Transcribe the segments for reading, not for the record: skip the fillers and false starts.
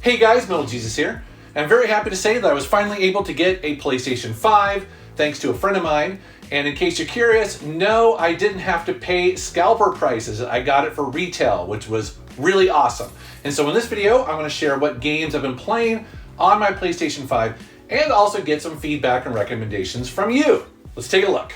Hey guys, MetalJesus here. I'm very happy to say that I was finally able to get a PlayStation 5 thanks to a friend of mine. And in case you're curious, no, I didn't have to pay scalper prices. I got it for retail, which was really awesome. And so in this video, I'm going to share what games I've been playing on my PlayStation 5 and also get some feedback and recommendations from you. Let's take a look.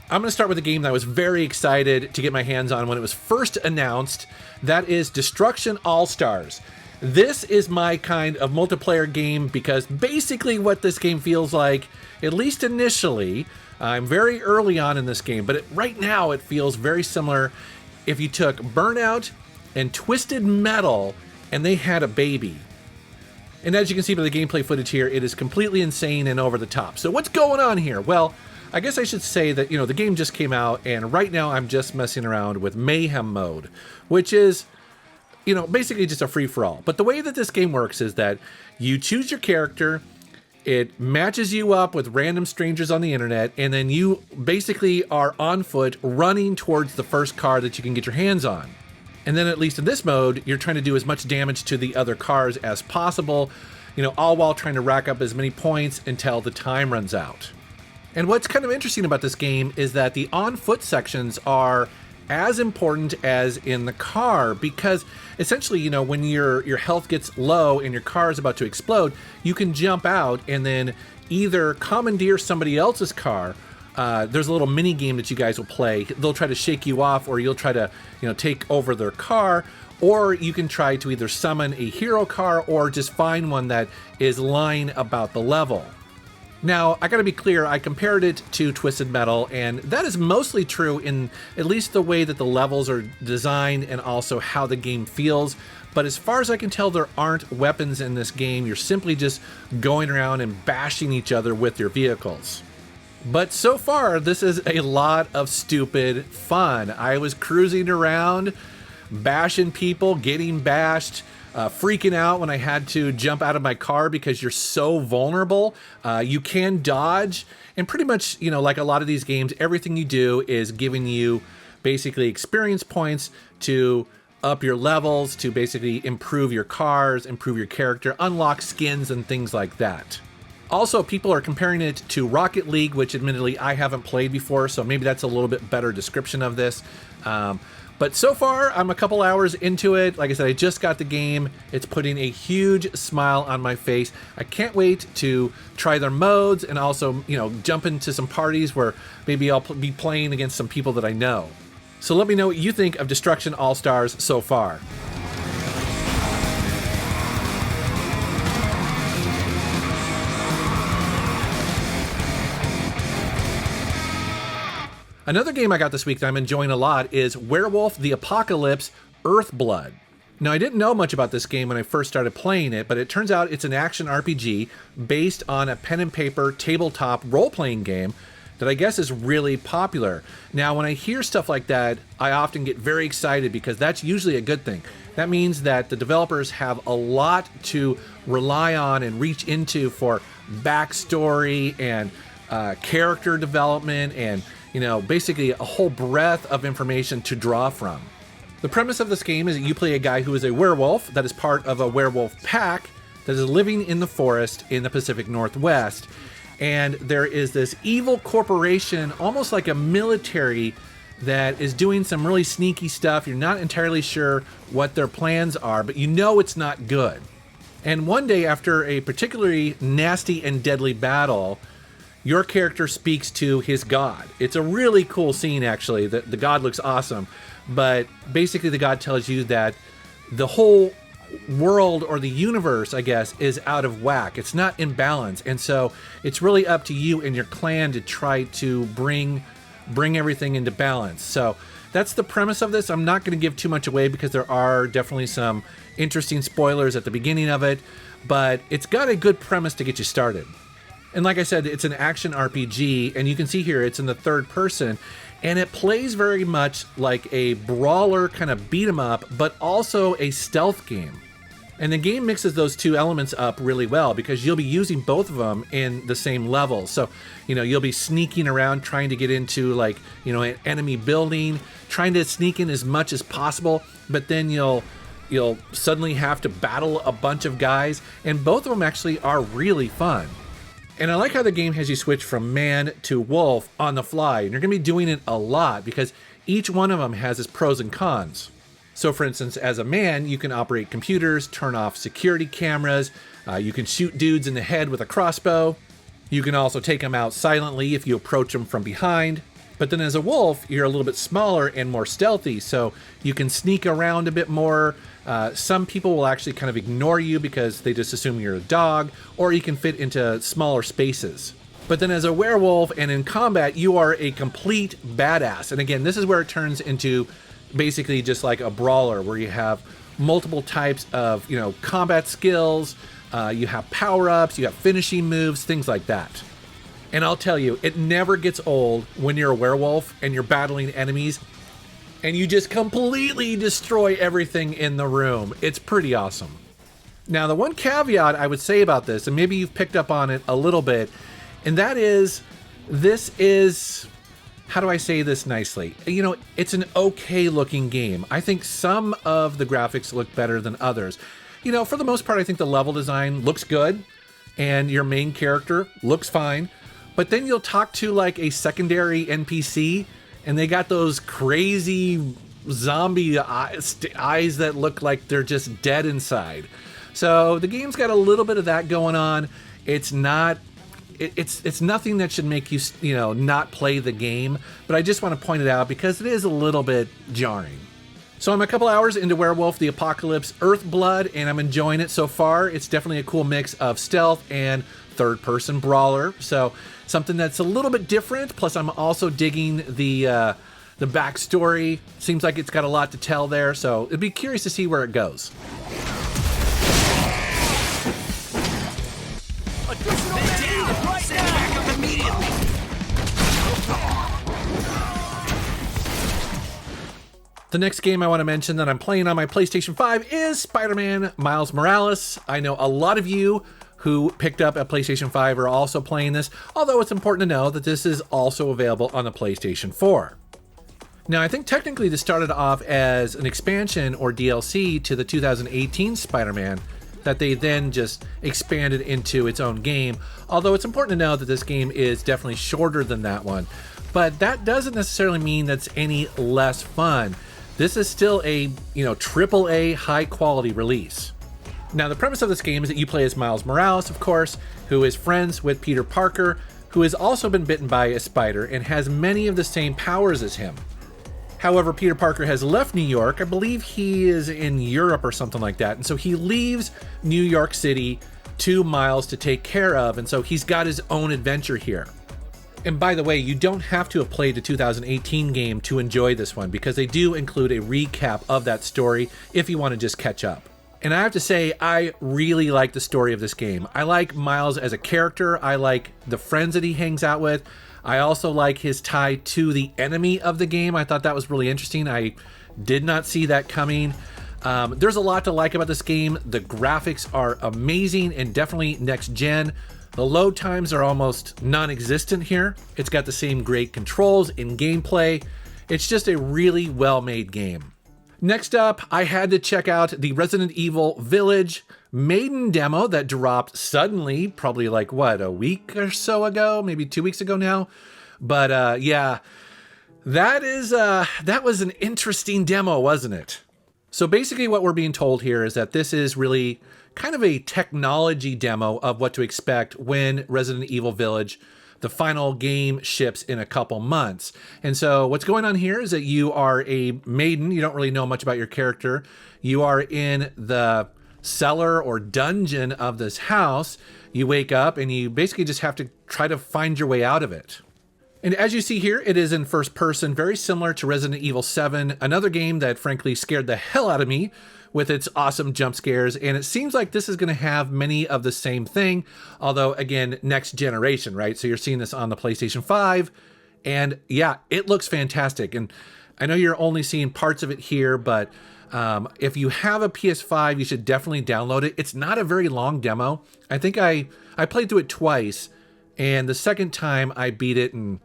I'm going to start with a game that I was very excited to get my hands on when it was first announced. That is Destruction AllStars. This is my kind of multiplayer game because basically what this game feels like, at least initially, I'm very early on in this game, but right now it feels very similar if you took Burnout and Twisted Metal and they had a baby. And as you can see by the gameplay footage here, it is completely insane and over the top. So what's going on here? Well, I guess I should say that, the game just came out, and right now I'm just messing around with Mayhem mode, which is, basically just a free-for-all. But the way that this game works is that you choose your character, it matches you up with random strangers on the internet, and then you basically are on foot running towards the first car that you can get your hands on. And then at least in this mode, you're trying to do as much damage to the other cars as possible, all while trying to rack up as many points until the time runs out. And what's kind of interesting about this game is that the on-foot sections are as important as in the car, because essentially, when your health gets low and your car is about to explode, you can jump out and then either commandeer somebody else's car. There's a little mini game that you guys will play. They'll try to shake you off, or you'll try to, take over their car, or you can try to either summon a hero car or just find one that is lying about the level. Now, I gotta be clear, I compared it to Twisted Metal, and that is mostly true in at least the way that the levels are designed and also how the game feels. But as far as I can tell, there aren't weapons in this game. You're simply just going around and bashing each other with your vehicles. But so far, this is a lot of stupid fun. I was cruising around, bashing people, getting bashed, freaking out when I had to jump out of my car because you're so vulnerable. You can dodge, and pretty much, like a lot of these games, everything you do is giving you basically experience points to up your levels, to basically improve your cars, improve your character, unlock skins and things like that. Also, people are comparing it to Rocket League, which admittedly I haven't played before, so maybe that's a little bit better description of this. But so far, I'm a couple hours into it. Like I said, I just got the game. It's putting a huge smile on my face. I can't wait to try their modes and also, jump into some parties where maybe I'll be playing against some people that I know. So let me know what you think of Destruction AllStars so far. Another game I got this week that I'm enjoying a lot is Werewolf The Apocalypse, Earthblood. Now, I didn't know much about this game when I first started playing it, but it turns out it's an action RPG based on a pen and paper tabletop role-playing game that I guess is really popular. Now, when I hear stuff like that, I often get very excited because that's usually a good thing. That means that the developers have a lot to rely on and reach into for backstory and character development and basically a whole breadth of information to draw from. The premise of this game is that you play a guy who is a werewolf that is part of a werewolf pack that is living in the forest in the Pacific Northwest. And there is this evil corporation, almost like a military, that is doing some really sneaky stuff. You're not entirely sure what their plans are, but it's not good. And one day, after a particularly nasty and deadly battle, your character speaks to his god. It's a really cool scene, actually. The god looks awesome. But basically, the god tells you that the whole world, or the universe, I guess, is out of whack. It's not in balance. And so it's really up to you and your clan to try to bring everything into balance. So that's the premise of this. I'm not going to give too much away because there are definitely some interesting spoilers at the beginning of it. But it's got a good premise to get you started. And like I said, it's an action RPG, and you can see here it's in the third person. And it plays very much like a brawler kind of beat 'em up, but also a stealth game. And the game mixes those two elements up really well because you'll be using both of them in the same level. So, you'll be sneaking around trying to get into an enemy building, trying to sneak in as much as possible, but then you'll suddenly have to battle a bunch of guys, and both of them actually are really fun. And I like how the game has you switch from man to wolf on the fly, and you're going to be doing it a lot because each one of them has its pros and cons. So for instance, as a man, you can operate computers, turn off security cameras, you can shoot dudes in the head with a crossbow. You can also take them out silently if you approach them from behind. But then as a wolf, you're a little bit smaller and more stealthy, so you can sneak around a bit more. Some people will actually kind of ignore you because they just assume you're a dog, or you can fit into smaller spaces. But then as a werewolf and in combat, you are a complete badass. And again, this is where it turns into basically just like a brawler, where you have multiple types of combat skills, you have power-ups, you have finishing moves, things like that. And I'll tell you, it never gets old when you're a werewolf and you're battling enemies and you just completely destroy everything in the room. It's pretty awesome. Now, the one caveat I would say about this, and maybe you've picked up on it a little bit, and that is, this is, how do I say this nicely? It's an okay looking game. I think some of the graphics look better than others. For the most part, I think the level design looks good and your main character looks fine. But then you'll talk to like a secondary NPC and they got those crazy zombie eyes that look like they're just dead inside. So the game's got a little bit of that going on. It's not, it's nothing that should make you, not play the game. But I just want to point it out because it is a little bit jarring. So I'm a couple hours into Werewolf The Apocalypse Earthblood, and I'm enjoying it so far. It's definitely a cool mix of stealth and third-person brawler. So something that's a little bit different. Plus, I'm also digging the backstory. Seems like it's got a lot to tell there. So it'd be curious to see where it goes. The next game I want to mention that I'm playing on my PlayStation 5 is Spider-Man Miles Morales. I know a lot of you who picked up a PlayStation 5 are also playing this, although it's important to know that this is also available on the PlayStation 4. Now, I think technically this started off as an expansion or DLC to the 2018 Spider-Man that they then just expanded into its own game, although it's important to know that this game is definitely shorter than that one. But that doesn't necessarily mean that's any less fun. This is still a, AAA high quality release. Now, the premise of this game is that you play as Miles Morales, of course, who is friends with Peter Parker, who has also been bitten by a spider and has many of the same powers as him. However, Peter Parker has left New York. I believe he is in Europe or something like that. And so he leaves New York City to Miles to take care of. And so he's got his own adventure here. And by the way, you don't have to have played the 2018 game to enjoy this one because they do include a recap of that story if you want to just catch up. And I have to say, I really like the story of this game. I like Miles as a character. I like the friends that he hangs out with. I also like his tie to the enemy of the game. I thought that was really interesting. I did not see that coming. There's a lot to like about this game. The graphics are amazing and definitely next gen. The load times are almost non-existent here. It's got the same great controls in gameplay. It's just a really well-made game. Next up, I had to check out the Resident Evil Village Maiden demo that dropped suddenly, probably like a week or so ago, maybe 2 weeks ago now. But yeah, that was an interesting demo, wasn't it? So basically what we're being told here is that this is really kind of a technology demo of what to expect when Resident Evil Village, the final game, ships in a couple months. And so what's going on here is that you are a maiden. You don't really know much about your character. You are in the cellar or dungeon of this house. You wake up and you basically just have to try to find your way out of it. And as you see here, it is in first person, very similar to Resident Evil 7, another game that frankly scared the hell out of me with its awesome jump scares. And it seems like this is going to have many of the same thing, although again, next generation, right? So you're seeing this on the PlayStation 5 And yeah, it looks fantastic. And I know you're only seeing parts of it here, but if you have a PS5, you should definitely download it. It's not a very long demo. I think I played through it twice, and the second time I beat it in,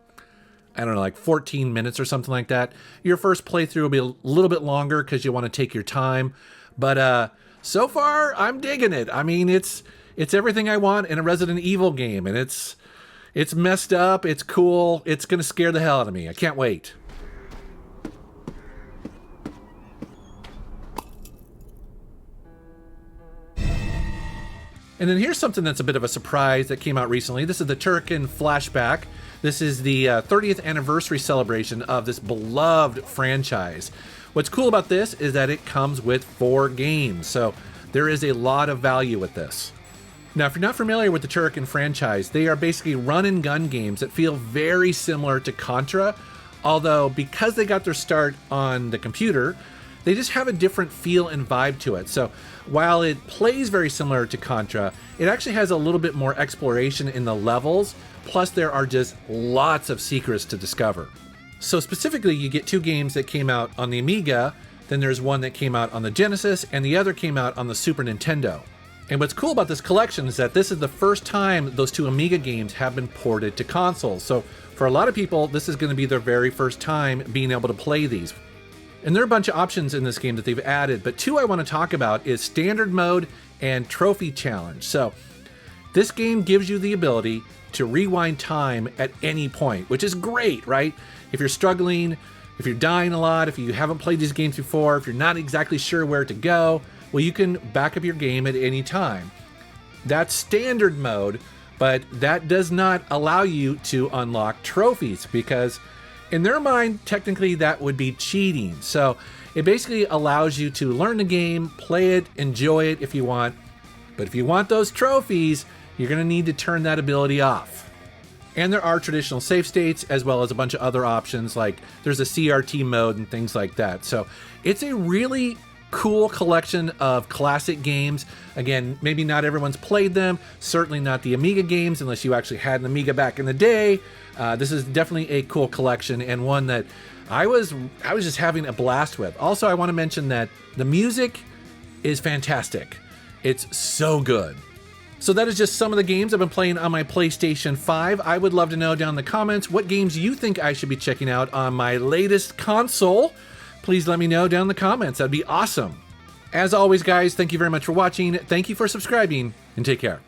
I don't know, like 14 minutes or something like that. Your first playthrough will be a little bit longer because you want to take your time. But so far, I'm digging it. I mean, it's everything I want in a Resident Evil game, and it's messed up, it's cool, it's gonna scare the hell out of me. I can't wait. And then here's something that's a bit of a surprise that came out recently. This is the Turrican Flashback. This is the 30th anniversary celebration of this beloved franchise. What's cool about this is that it comes with 4 games, so there is a lot of value with this. Now, if you're not familiar with the Turrican franchise, they are basically run-and-gun games that feel very similar to Contra, although because they got their start on the computer, they just have a different feel and vibe to it. So while it plays very similar to Contra, it actually has a little bit more exploration in the levels, plus there are just lots of secrets to discover. So specifically, you get 2 games that came out on the Amiga, then there's one that came out on the Genesis, and the other came out on the Super Nintendo. And what's cool about this collection is that this is the first time those 2 Amiga games have been ported to consoles. So for a lot of people, this is going to be their very first time being able to play these. And there are a bunch of options in this game that they've added, but 2 I want to talk about is Standard Mode and Trophy Challenge. So this game gives you the ability to rewind time at any point, which is great, right? If you're struggling, if you're dying a lot, if you haven't played these games before, if you're not exactly sure where to go, well, you can back up your game at any time. That's Standard Mode, but that does not allow you to unlock trophies because in their mind, technically that would be cheating. So it basically allows you to learn the game, play it, enjoy it if you want. But if you want those trophies, you're going to need to turn that ability off. And there are traditional save states as well as a bunch of other options, like there's a CRT mode and things like that. So it's a really cool collection of classic games. Again, maybe not everyone's played them, certainly not the Amiga games unless you actually had an Amiga back in the day. This is definitely a cool collection and one that I was just having a blast with. Also, I want to mention that the music is fantastic. It's so good. So that is just some of the games I've been playing on my PlayStation 5. I would love to know down in the comments what games you think I should be checking out on my latest console. Please let me know down in the comments. That'd be awesome. As always, guys, thank you very much for watching. Thank you for subscribing, and take care.